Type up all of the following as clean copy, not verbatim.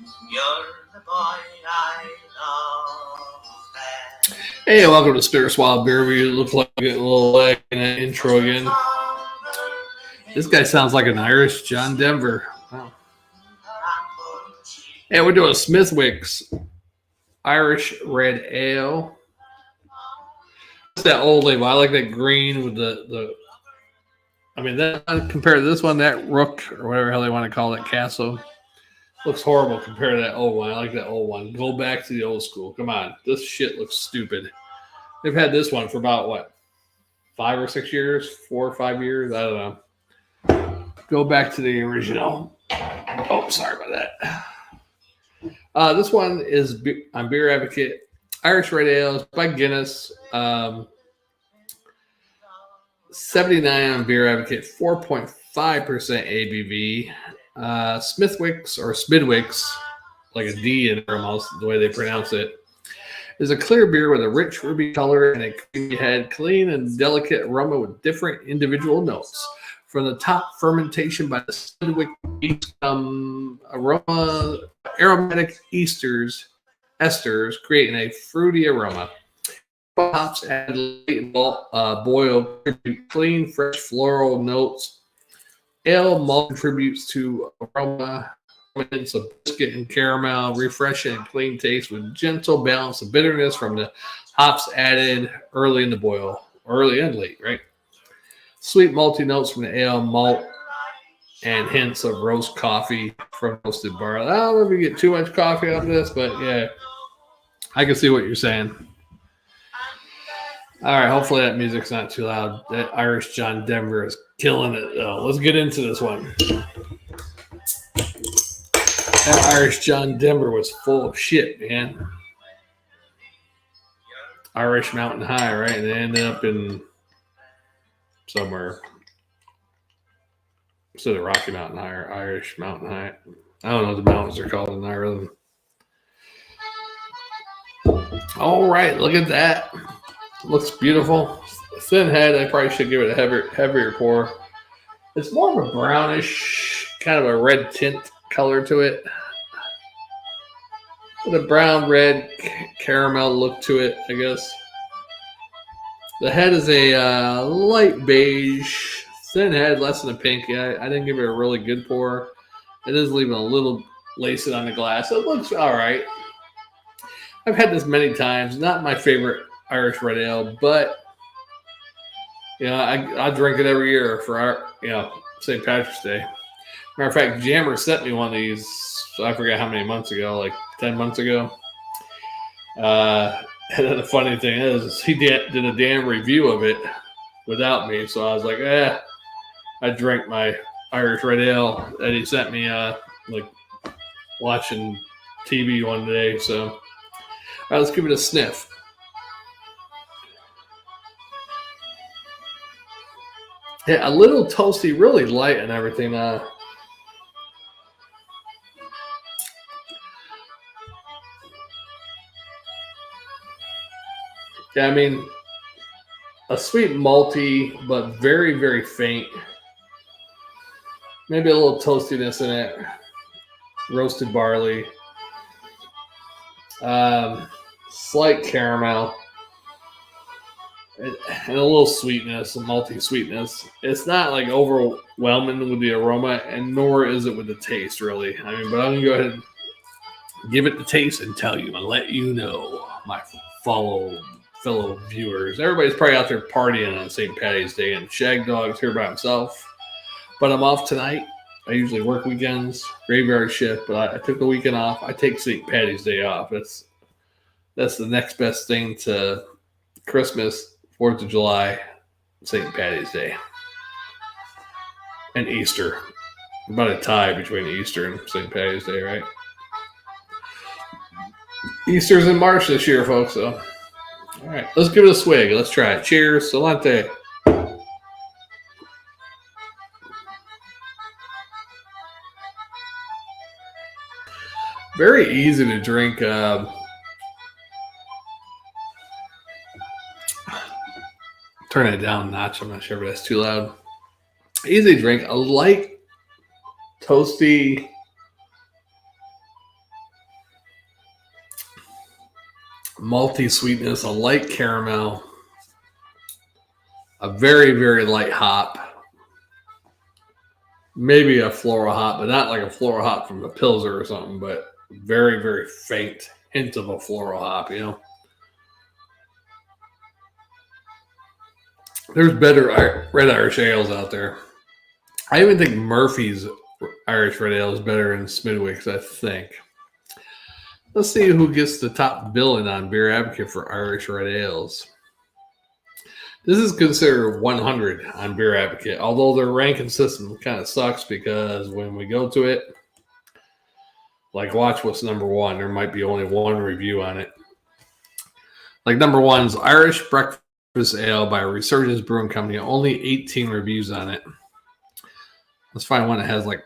You're the boy I love. Hey, welcome to Spirit Swab Beer Review. It looks like a little lag in that intro again. This guy sounds like an Irish John Denver. Wow. Hey, we're doing Smithwick's Irish Red Ale. It's that old label. I like that green with the. I mean, that compared to this one, that Rook or whatever the hell they want to call that Castle looks horrible compared to that old one. I like that old one. Go back to the old school. Come on, this shit looks stupid. They've had this one for about what, 5 or 6 years, 4 or 5 years. I don't know. Go back to the original. Oh, sorry about that. This one is on Beer Advocate. Irish Red Ale by Guinness. 79 on Beer Advocate. 4.5% ABV. Smithwick's or Smidwick's, like a D in there almost, the way they pronounce it, is a clear beer with a rich ruby color and a creamy head, clean and delicate aroma with different individual notes. From the top, fermentation by the Smithwick aromatic esters, creating a fruity aroma. Hops add late boil, clean, fresh floral notes. Ale malt contributes to aroma of biscuit and caramel, refreshing and clean taste with gentle balance of bitterness from the hops added early in the boil, early and late, right? Sweet malty notes from the ale malt and hints of roast coffee from roasted barley. I don't know if you get too much coffee out of this, but yeah, I can see what you're saying. All right, hopefully that music's not too loud. That Irish John Denver is killing it, though. Let's get into this one. That Irish John Denver was full of shit, man. Irish Mountain High, right? And they ended up in somewhere. Instead of Rocky Mountain High or Irish Mountain High. I don't know what the mountains are called in Ireland. All right, look at that. Looks beautiful. Thin head. I probably should give it a heavier pour. It's more of a brownish, kind of a red tint color to it. With a brown, red, caramel look to it, I guess. The head is a light beige, thin head, less than a pink. Yeah, I didn't give it a really good pour. It is leaving a little lacing on the glass. It looks all right. I've had this many times. Not my favorite Irish Red Ale, but I drink it every year for our St. Patrick's Day. Matter of fact, Jammer sent me one of these. I forgot how many months ago, like 10 months ago. And then the funny thing is, he did a damn review of it without me. So I was like, I drank my Irish Red Ale that he sent me, like watching TV one day. So, all right, let's give it a sniff. Yeah, a little toasty, really light and everything. Yeah, I mean, a sweet malty, but very, very faint. Maybe a little toastiness in it. Roasted barley. Slight caramel. And a little sweetness, a malty sweetness. It's not like overwhelming with the aroma, and nor is it with the taste, really. I mean, but I'm going to go ahead and give it the taste and tell you and let you know, my fellow viewers. Everybody's probably out there partying on St. Paddy's Day, and Shagdog's here by himself. But I'm off tonight. I usually work weekends, graveyard shift, but I took the weekend off. I take St. Paddy's Day off. That's the next best thing to Christmas, 4th of July, St. Paddy's Day, and Easter. About a tie between Easter and St. Paddy's Day, right? Easter's in March this year, folks, so. All right, let's give it a swig. Let's try it. Cheers. Salute. Very easy to drink. Turn it down a notch. I'm not sure if that's too loud. Easy to drink. A light, toasty, malty sweetness, a light caramel, a very, very light hop, maybe a floral hop, but not like a floral hop from the Pilsner or something, but very, very faint hint of a floral hop, you know. There's better red Irish ales out there. I even think Murphy's Irish Red Ale is better than Smithwick's, I think. Let's see who gets the top billing on Beer Advocate for Irish Red Ales. This is considered 100 on Beer Advocate, although their ranking system kind of sucks because when we go to it, like watch what's number one, there might be only one review on it. Like number one's Irish Breakfast Ale by Resurgence Brewing Company, only 18 reviews on it. Let's find one that has like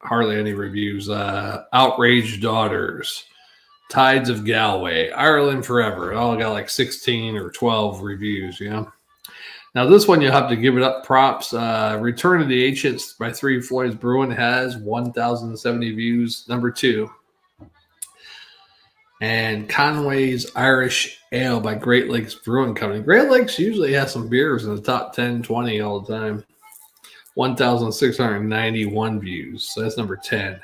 hardly any reviews. Outraged Daughters, Tides of Galway, Ireland Forever. It all got like 16 or 12 reviews, you know. Now this one you'll have to give it up props. Return of the Ancients by Three Floyds Brewing has 1,070 views, number 2. And Conway's Irish Ale by Great Lakes Brewing Company. Great Lakes usually has some beers in the top 10, 20 all the time. 1,691 views. So that's number 10.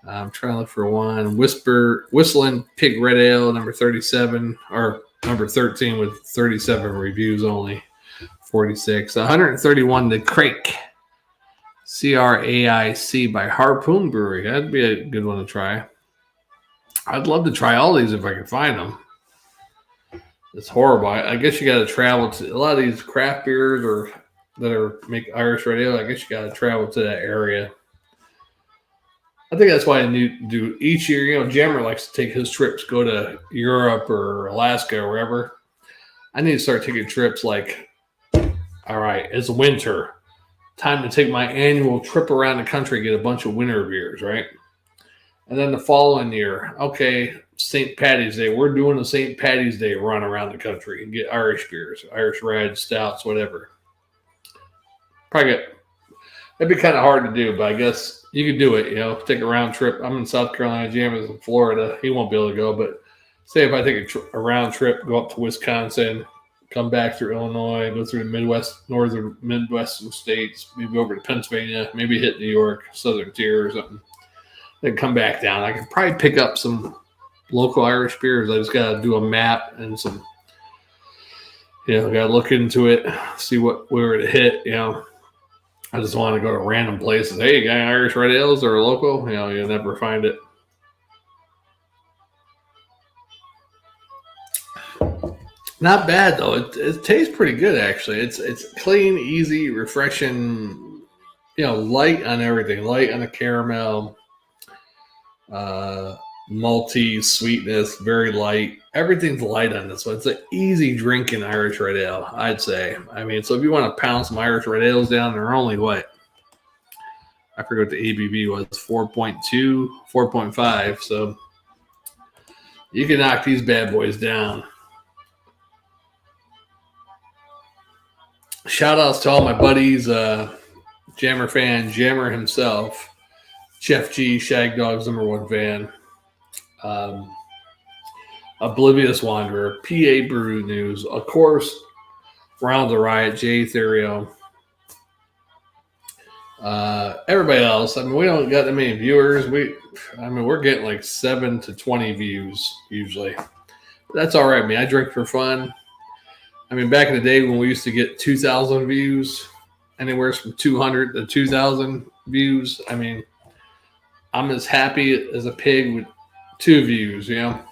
I'm trying to look for one. Whistling Pig Red Ale, number 37, or number 13 with 37 reviews only. 46. 131, The Craic. Craic by Harpoon Brewery. That'd be a good one to try. I'd love to try all these if I could find them. It's horrible. I guess you got to travel to a lot of these craft beers or that are make Irish Red Ale. I guess you got to travel to that area. I think that's why I do each year. You know, Jammer likes to take his trips, go to Europe or Alaska or wherever. I need to start taking trips like, all right, it's winter. Time to take my annual trip around the country, get a bunch of winter beers, right? And then the following year, okay, St. Paddy's Day. We're doing a St. Paddy's Day run around the country and get Irish beers, Irish Reds, Stouts, whatever. That'd be kind of hard to do, but I guess you could do it, you know, take a round trip. I'm in South Carolina, Jammer's in Florida. He won't be able to go, but say if I take a round trip, go up to Wisconsin, come back through Illinois, go through the northern Midwestern states, maybe over to Pennsylvania, maybe hit New York, Southern Tier or something, then come back down. I could probably pick up some local Irish beers. I just got to do a map and some, you know, got to look into it, see where to hit, you know. I just want to go to random places. Hey, you got Irish Red Ales or local? You know, you'll never find it. Not bad though. It tastes pretty good actually. It's clean, easy, refreshing. You know, light on everything. Light on the caramel, malty sweetness, very light. Everything's light on this one. It's an easy drinking Irish Red Ale, I'd say. I mean, so if you want to pound some Irish Red Ales down, they're only what? I forget what the ABV was, 4.2, 4.5. So you can knock these bad boys down. Shout outs to all my buddies, Jammer fan, Jammer himself, Chef G, Shagdog's #1 fan, Oblivious Wanderer, PA Brew News, of course, Round the Riot, Jay Therio, everybody else. I mean, we don't got that many viewers. We're getting like 7 to 20 views usually. But that's all right, man. I drink for fun. I mean, back in the day when we used to get 2,000 views, anywhere from 200 to 2,000 views. I mean, I'm as happy as a pig with 2 views, you know.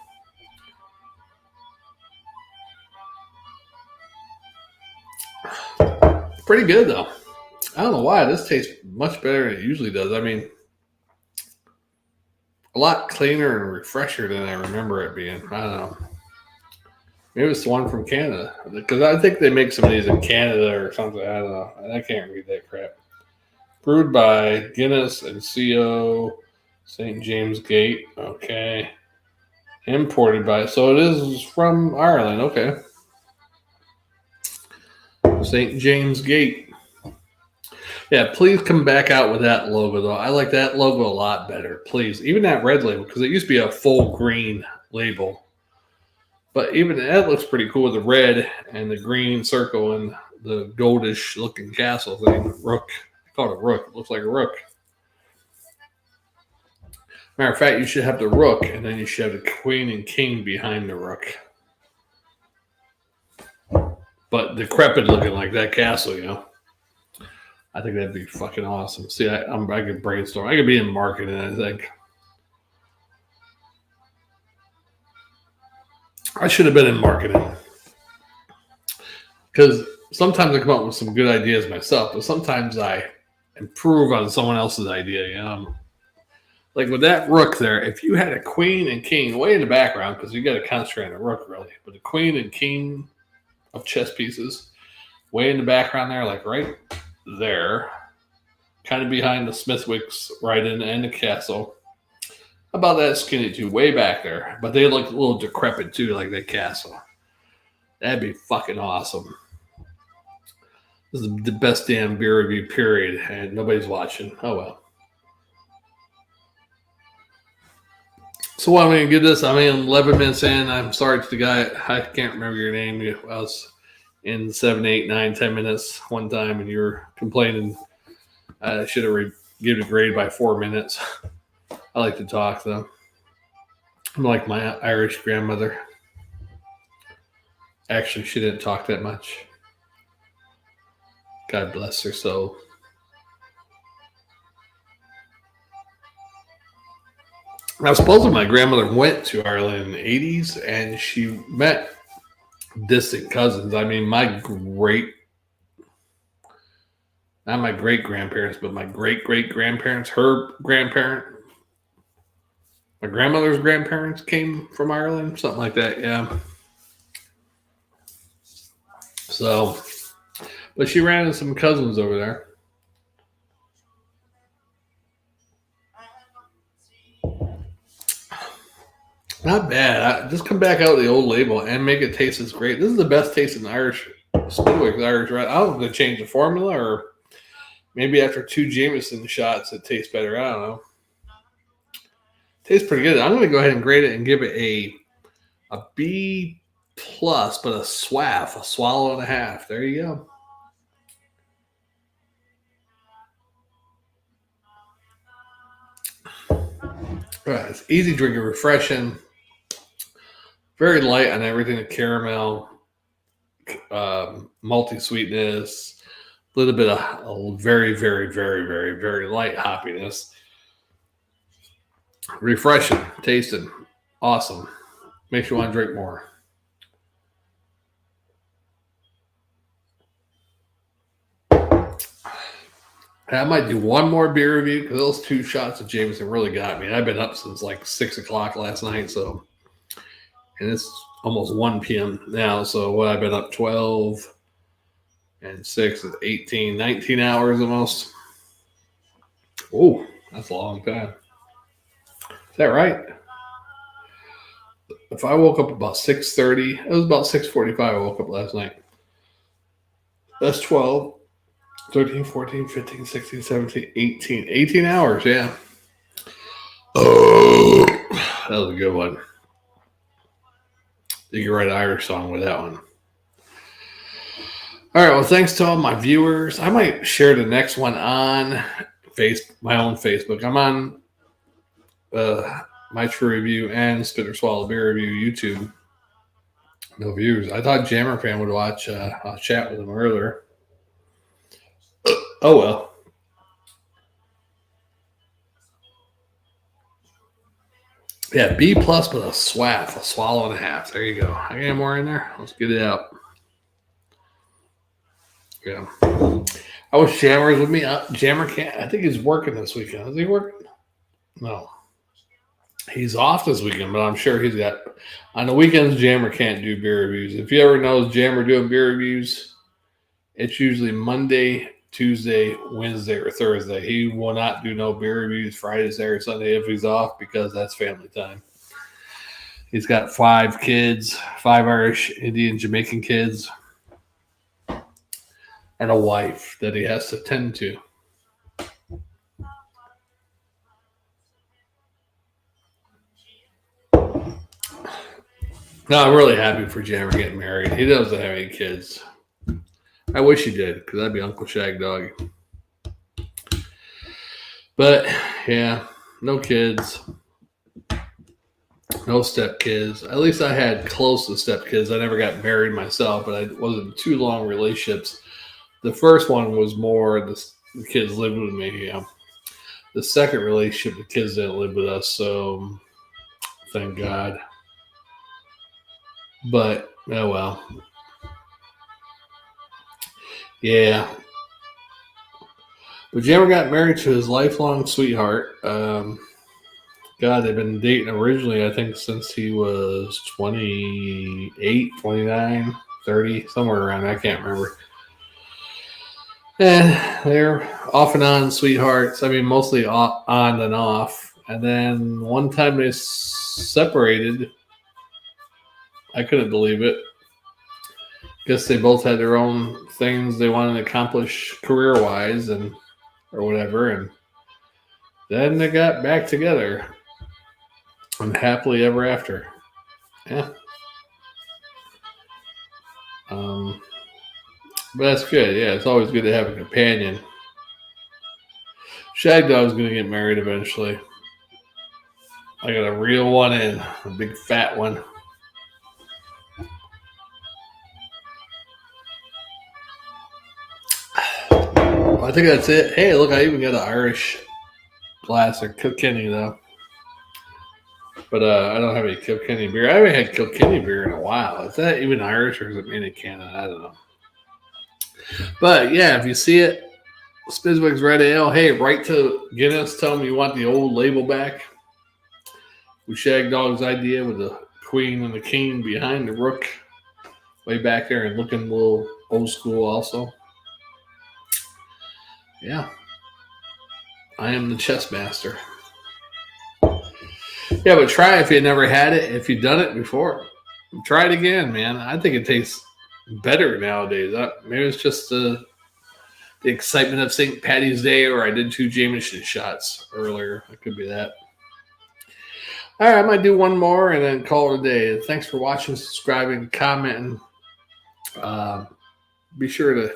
Pretty good though. I don't know why this tastes much better than it usually does. I mean, a lot cleaner and refresher than I remember it being. I don't know. Maybe it's the one from Canada because I think they make some of these in Canada or something. I don't know. I can't read that crap. Brewed by Guinness and CO St. James Gate. Okay. Imported by, so it is from Ireland. Okay. St. James Gate. Yeah, please come back out with that logo, though. I like that logo a lot better. Please. Even that red label, because it used to be a full green label. But even that looks pretty cool with the red and the green circle and the goldish looking castle thing. Rook. I call it a rook. It looks like a rook. Matter of fact, you should have the rook and then you should have the queen and king behind the rook. But decrepit looking like that castle, I think that'd be fucking awesome. See, I could brainstorm. I could be in marketing, I think. I should have been in marketing. Because sometimes I come up with some good ideas myself, but sometimes I improve on someone else's idea, Like with that rook there, if you had a queen and king way in the background, because you got to concentrate on the rook really, but the queen and king of chess pieces way in the background there, like right there, kind of behind the Smithwicks right in and the castle. About that skinny too, way back there. But they look a little decrepit too, like that castle. That'd be fucking awesome. This is the best damn beer review period, and nobody's watching. Oh well. So what I'm going to give this, I'm in 11 minutes in. I'm sorry to the guy. I can't remember your name. I was in 7, 8, 9, 10 minutes one time, and you were complaining. I should have given a grade by 4 minutes. I like to talk, though. I'm like my Irish grandmother. Actually, she didn't talk that much. God bless her soul. Now, supposedly my grandmother went to Ireland in the 80s, and she met distant cousins. I mean, not my great grandparents, but my great great grandparents, her grandparent, my grandmother's grandparents came from Ireland, something like that. Yeah. So, but she ran into some cousins over there. Not bad. Just come back out with the old label and make it taste as great. This is the best tasting Irish Smithwick Irish Red. I don't know if they change the formula or maybe after 2 Jameson shots it tastes better. I don't know. Tastes pretty good. I'm going to go ahead and grade it and give it a B plus, but a swaff, a swallow and a half. There you go. All right, it's easy drinking, refreshing, very light on everything. The caramel, malty sweetness, a little bit of very, very, very, very, very light hoppiness. Refreshing, tasting, awesome. Makes you want to drink more. I might do one more beer review because those 2 shots of Jameson really got me. I've been up since like 6 o'clock last night, and it's almost 1 p.m. now. So what I've been up 12 and 6 is 18, 19 hours almost. Oh, that's a long time. Is that right? If I woke up about 6:30, it was about 6:45 I woke up last night. That's 12, 13, 14, 15, 16, 17, 18. 18 hours, yeah. Oh, that was a good one. You can write an Irish song with that one. All right, well, thanks to all my viewers. I might share the next one on my own Facebook. I'm on My True Review and Spit or Swallow Beer Review YouTube. No views. I thought Jammer Fan would watch. I'll chat with him earlier. Oh well. Yeah, B plus with a swaff, a swallow and a half. There you go. I got more in there. Let's get it out. Yeah. I wish Jammer was with me. Jammer can't. I think he's working this weekend. Is he working? No. He's off this weekend, but I'm sure he's got. On the weekends, Jammer can't do beer reviews. If you ever knows Jammer doing beer reviews, it's usually Monday, Tuesday, Wednesday, or Thursday. He will not do no beer reviews Friday, Saturday, Sunday if he's off because that's family time. He's got 5 kids, 5 Irish, Indian, Jamaican kids, and a wife that he has to tend to. No, I'm really happy for Jammer getting married. He doesn't have any kids. I wish he did, because I'd be Uncle Shagdog. But yeah, no kids, no stepkids. At least I had close to stepkids. I never got married myself, but I wasn't in too long relationships. The first one was more the kids lived with me. Yeah. The second relationship, the kids didn't live with us, so thank God. But oh well, yeah. But Jammer got married to his lifelong sweetheart. God, they've been dating originally, I think, since he was 28, 29, 30, somewhere around there. I can't remember. And they're off and on sweethearts. I mean, mostly on and off. And then one time they separated. I couldn't believe it. Guess they both had their own things they wanted to accomplish career wise and or whatever. And then they got back together and happily ever after. Yeah. Um, but that's good. Yeah, it's always good to have a companion. Shagdog's going to get married eventually. I got a real one in, a big fat one. Well, I think that's it. Hey, look, I even got an Irish glass of Kilkenny, though. But I don't have any Kilkenny beer. I haven't had Kilkenny beer in a while. Is that even Irish or is it made in Canada? I don't know. But yeah, if you see it, Smithwick's Red Ale. Hey, write to Guinness. Tell them you want the old label back. With Shagdog's idea with the queen and the king behind the rook way back there and looking a little old school also. Yeah. I am the chess master. Yeah, but try if you never had it. If you've done it before, try it again, man. I think it tastes better nowadays. Maybe it's just the excitement of St. Paddy's Day, or I did 2 Jameson shots earlier. It could be that. All right, I might do one more and then call it a day. Thanks for watching, subscribing, commenting. Be sure to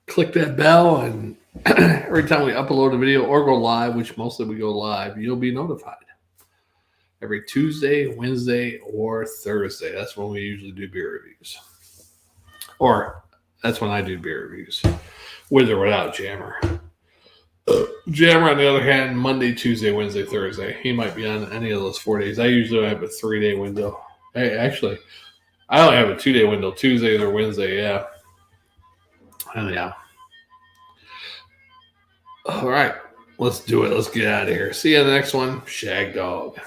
click that bell, and every time we upload a video or go live, which mostly we go live, you'll be notified. Every Tuesday, Wednesday, or Thursday. That's when we usually do beer reviews. Or that's when I do beer reviews, with or without Jammer. Jammer, on the other hand, Monday, Tuesday, Wednesday, Thursday. He might be on any of those 4 days. I usually have a 3-day window. Hey, actually, I only have a 2-day window. Tuesday or Wednesday, yeah. And yeah. All right. Let's do it. Let's get out of here. See you in the next one. Shagdog.